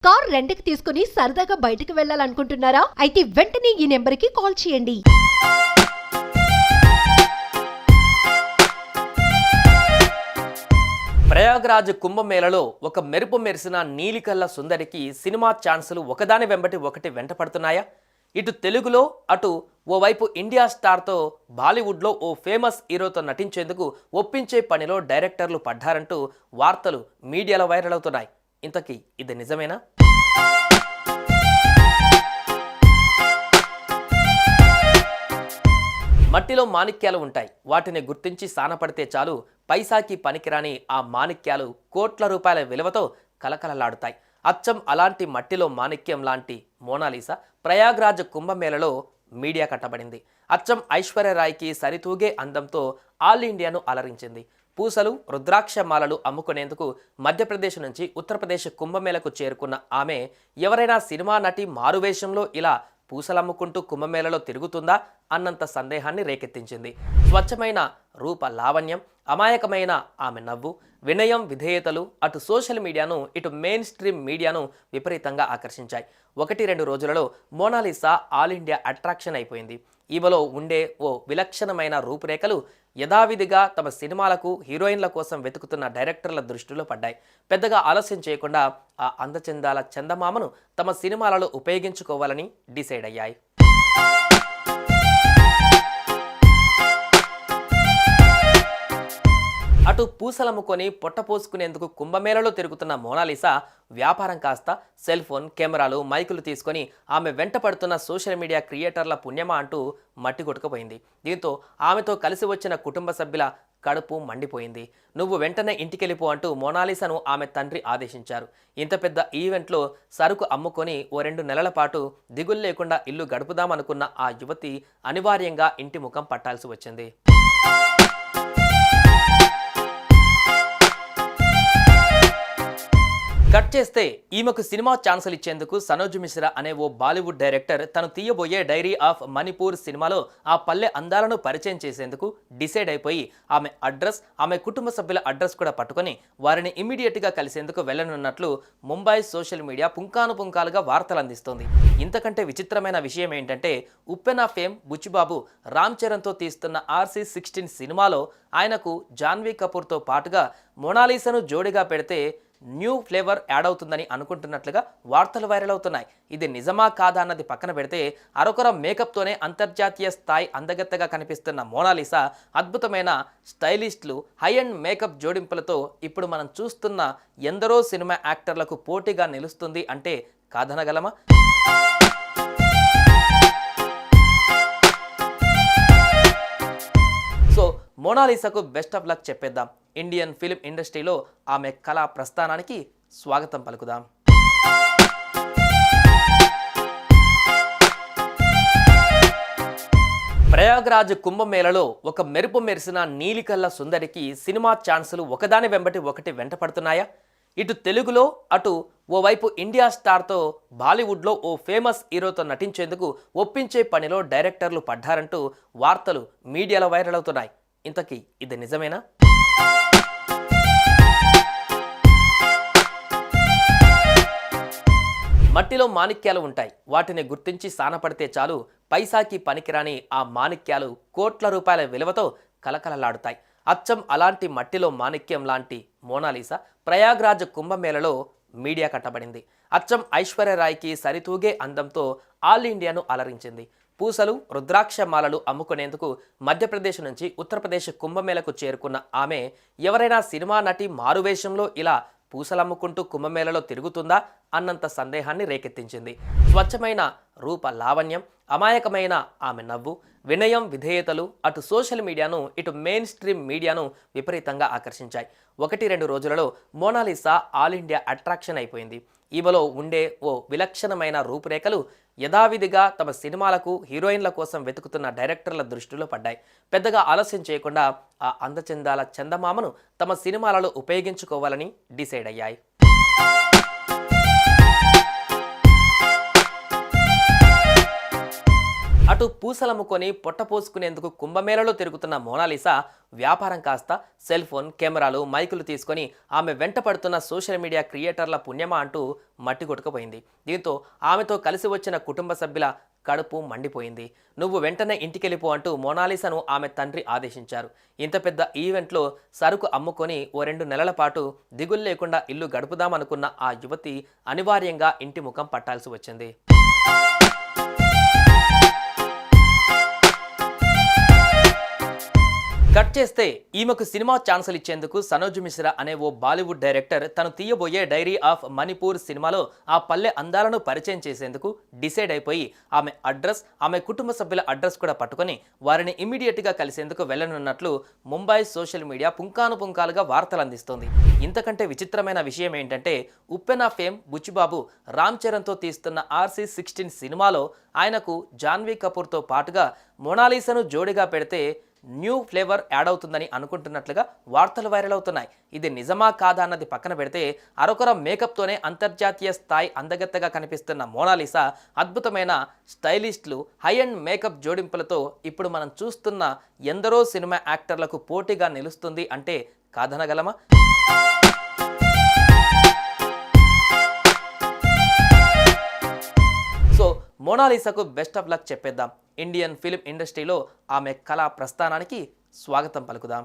Car రెంట్‌కి తీసుకుని సరదాగా బయటికి వెళ్ళాలనుకుంటున్నారా? అయితే వెంటనే ఈ నెంబర్‌కి కాల్ చేయండి. ప్రయాగ్రాజ్ కుంభమేళలో ఒక మెరుపు మెరిసిన నీలికల్ల సుందరికి సినిమా ఛాన్సులు ఒకదాని వెంబటి ఒకటి వెంటపడుతున్నాయా? ఇటు తెలుగులో అటు ఓవైపు ఇండియా స్టార్తో బాలీవుడ్లో ఓ ఫేమస్ హీరోతో నటించేందుకు ఒప్పించే పనిలో డైరెక్టర్లు పడ్డారంటూ వార్తలు మీడియాలో వైరల్ అవుతున్నాయి. ఇంతకీ ఇది నిజమేనా? మట్టిలో మాణిక్యాలు ఉంటాయి. వాటిని గుర్తించి సానపడితే చాలు పైసాకి పనికిరాని ఆ మాణిక్యాలు కోట్ల రూపాయల విలువతో కలకలలాడుతాయి. అచ్చం అలాంటి మట్టిలో మాణిక్యం లాంటి మోనాలిసా ప్రయాగ్రాజ్ కుంభమేళలో మీడియా కట్టబడింది. అచ్చం ఐశ్వర్యరాయ్కి సరితూగే అందంతో ఆల్ ఇండియాను అలరించింది. పూసలు రుద్రాక్ష మాలలు అమ్ముకునేందుకు మధ్యప్రదేశ్ నుంచి ఉత్తరప్రదేశ్ కుంభమేళకు చేరుకున్న ఆమె ఎవరైనా సినిమా నటి మారువేషంలో ఇలా పూసలమ్ముకుంటూ కుంభమేళలో తిరుగుతుందా అన్నంత సందేహాన్ని రేకెత్తించింది. స్వచ్ఛమైన రూప లావణ్యం, అమాయకమైన ఆమె నవ్వు, వినయం విధేయతలు అటు సోషల్ మీడియాను ఇటు మెయిన్ స్ట్రీమ్ మీడియాను విపరీతంగా ఆకర్షించాయి. 1-2 రోజులలో మోనాలిసా ఆల్ ఇండియా అట్రాక్షన్ అయిపోయింది. ఈమెలో ఉండే ఓ విలక్షణమైన రూపురేఖలు యథావిధిగా తమ సినిమాలకు హీరోయిన్ల కోసం వెతుకుతున్న డైరెక్టర్ల దృష్టిలో పడ్డాయి. పెద్దగా ఆలస్యం చేయకుండా ఆ అందచందాల చందమామను తమ సినిమాలలో ఉపయోగించుకోవాలని డిసైడ్ అయ్యాయి. అటు పూసలమ్ముకొని పొట్టపోసుకునేందుకు కుంభమేళలో తిరుగుతున్న మోనాలిసా వ్యాపారం కాస్త సెల్ ఫోన్, కెమెరాలు, మైకులు తీసుకొని ఆమె వెంట పడుతున్న సోషల్ మీడియా క్రియేటర్ల పుణ్యమా అంటూ మట్టి కొట్టుకుపోయింది. దీంతో ఆమెతో కలిసి వచ్చిన కుటుంబ సభ్యుల కడుపు మండిపోయింది. నువ్వు వెంటనే ఇంటికెళ్ళిపో అంటూ మోనాలిసాను ఆమె తండ్రి ఆదేశించారు. ఇంత పెద్ద ఈవెంట్లో సరుకు అమ్ముకొని ఓ 2 నెలల పాటు దిగులు లేకుండా ఇల్లు గడుపుదామనుకున్న ఆ యువతి అనివార్యంగా ఇంటి ముఖం పట్టాల్సి వచ్చింది. కట్ చేస్తే ఈమెకు సినిమా ఛాన్సులు ఇచ్చేందుకు సనోజ్ మిశ్రా అనే ఓ బాలీవుడ్ డైరెక్టర్ తను తీయబోయే డైరీ ఆఫ్ మణిపూర్ సినిమాలో ఆ పల్లె అందాలను పరిచయం చేసేందుకు డిసైడ్ అయిపోయి ఆమె అడ్రస్, ఆమె కుటుంబ సభ్యుల అడ్రస్ కూడా పట్టుకొని వారిని ఇమ్మీడియట్గా కలిసేందుకు వెళ్ళనున్నట్లు ముంబై సోషల్ మీడియా పుంకానుపుంకాలుగా వార్తలు అందిస్తోంది. ఇంతకంటే విచిత్రమైన విషయం ఏంటంటే ఉప్పెన ఫేమ్ బుచ్చిబాబు రామ్ చరణ్తో తీస్తున్న RC16 సినిమాలో ఆయనకు జాన్వీ కపూర్తో పాటుగా మోనాలిసాను జోడిగా పెడితే న్యూ ఫ్లేవర్ యాడ్ అవుతుందని అనుకుంటున్నట్లుగా వార్తలు వైరల్ అవుతున్నాయి. ఇది నిజమా కాదా అన్నది పక్కన పెడితే అరొకర మేకప్తోనే అంతర్జాతీయ స్థాయి అందగత్తగా కనిపిస్తున్న మోనాలిసా అద్భుతమైన స్టైలిస్టులు, హై అండ్ మేకప్ జోడింపులతో ఇప్పుడు మనం చూస్తున్న ఎందరో సినిమా యాక్టర్లకు పోటీగా నిలుస్తుంది అంటే కాదనగలమా? సో మోనాలిసాకు బెస్ట్ ఆఫ్ లక్ చెప్పేద్దాం. ఇండియన్ ఫిలిం ఇండస్ట్రీలో ఆమె కళా ప్రస్థానానికి స్వాగతం పలుకుదాం. ప్రయాగ్రాజ్ కుంభమేళలో ఒక మెరుపు మెరిసిన నీలికల్ల సుందరికి సినిమా ఛాన్సులు ఒకదాని వెంబటి ఒకటి వెంటపడుతున్నాయా? ఇటు తెలుగులో అటు ఓవైపు ఇండియా స్టార్తో బాలీవుడ్లో ఓ ఫేమస్ హీరోతో నటించేందుకు ఒప్పించే పనిలో డైరెక్టర్లు పడ్డారంటూ వార్తలు మీడియాలో వైరల్ అవుతున్నాయి. ఇంతకీ ఇది నిజమేనా? మట్టిలో మాణిక్యాలు ఉంటాయి. వాటిని గుర్తించి సానపడితే చాలు పైసాకి పనికిరాని ఆ మాణిక్యాలు కోట్ల రూపాయల విలువతో కలకలలాడుతాయి. అచ్చం అలాంటి మట్టిలో మాణిక్యం లాంటి మోనాలిసా ప్రయాగ్రాజ్ కుంభమేళలో మీడియా కట్టబడింది. అచ్చం ఐశ్వర్యరాయ్కి సరితూగే అందంతో ఆల్ ఇండియాను అలరించింది. పూసలు రుద్రాక్ష మాలలు అమ్ముకునేందుకు మధ్యప్రదేశ్ నుంచి ఉత్తరప్రదేశ్ కుంభమేళకు చేరుకున్న ఆమె ఎవరైనా సినిమా నటి మారువేషంలో ఇలా పూసలమ్ముకుంటూ కుంభమేళలో తిరుగుతుందా అన్నంత సందేహాన్ని రేకెత్తించింది. స్వచ్ఛమైన రూప లావణ్యం, అమాయకమైన ఆమె నవ్వు, వినయం విధేయతలు అటు సోషల్ మీడియాను ఇటు మెయిన్ స్ట్రీమ్ మీడియాను విపరీతంగా ఆకర్షించాయి. 1-2 రోజులలో మోనాలిసా ఆల్ ఇండియా అట్రాక్షన్ అయిపోయింది. ఈమెలో ఉండే ఓ విలక్షణమైన రూపురేఖలు యథావిధిగా తమ సినిమాలకు హీరోయిన్ల కోసం వెతుకుతున్న డైరెక్టర్ల దృష్టిలో పడ్డాయి. పెద్దగా ఆలస్యం చేయకుండా ఆ అందచందాల చందమామను తమ సినిమాలలో ఉపయోగించుకోవాలని డిసైడ్ అయ్యాయి. అటు అటు పూసలమ్ముకొని పొట్టపోసుకునేందుకు కుంభమేళలో తిరుగుతున్న మోనాలిసా వ్యాపారం కాస్త సెల్ ఫోన్, కెమెరాలు, మైకులు తీసుకొని ఆమె వెంట పడుతున్న సోషల్ మీడియా క్రియేటర్ల పుణ్యమా అంటూ మట్టి కొట్టుకుపోయింది. దీంతో ఆమెతో కలిసి వచ్చిన కుటుంబ సభ్యుల కడుపు మండిపోయింది. నువ్వు వెంటనే ఇంటికెళ్ళిపో అంటూ మోనాలిసాను ఆమె తండ్రి ఆదేశించారు. ఇంత పెద్ద ఈవెంట్లో సరుకు అమ్ముకొని ఓ 2 నెలల పాటు దిగులు లేకుండా ఇల్లు గడుపుదామనుకున్న ఆ యువతి అనివార్యంగా ఇంటి ముఖం పట్టాల్సి వచ్చింది. కట్ చేస్తే ఈమెకు సినిమా ఛాన్సులు ఇచ్చేందుకు సనోజ్ మిశ్రా అనే ఓ బాలీవుడ్ డైరెక్టర్ తను తీయబోయే డైరీ ఆఫ్ మణిపూర్ సినిమాలో ఆ పల్లె అందాలను పరిచయం చేసేందుకు డిసైడ్ అయిపోయి ఆమె అడ్రస్, ఆమె కుటుంబ సభ్యుల అడ్రస్ కూడా పట్టుకొని వారిని ఇమ్మీడియట్గా కలిసేందుకు వెళ్ళనున్నట్లు ముంబై సోషల్ మీడియా పుంకానుపుంకాలుగా వార్తలు అందిస్తోంది. ఇంతకంటే విచిత్రమైన విషయం ఏంటంటే ఉప్పెన ఫేమ్ బుచ్చిబాబు రామ్ చరణ్తో తీస్తున్న RC16 సినిమాలో ఆయనకు జాన్వీ కపూర్తో పాటుగా మోనాలిసాను జోడిగా పెడితే న్యూ ఫ్లేవర్ యాడ్ అవుతుందని అనుకుంటున్నట్లుగా వార్తలు వైరల్ అవుతున్నాయి. ఇది నిజమా కాదా అన్నది పక్కన పెడితే అరకొర మేకప్తోనే అంతర్జాతీయ స్థాయి అందగత్తగా కనిపిస్తున్న మోనాలిసా అద్భుతమైన స్టైలిస్టులు, హై అండ్ మేకప్ జోడింపులతో ఇప్పుడు మనం చూస్తున్న ఎందరో సినిమా యాక్టర్లకు పోటీగా నిలుస్తుంది అంటే కాదనగలమా? సో మోనాలిసాకు బెస్ట్ ఆఫ్ లక్ చెప్పేద్దాం. ఇండియన్ ఫిల్మ్ ఇండస్ట్రీలో ఆమె కళా ప్రస్థానానికి స్వాగతం పలుకుదాం.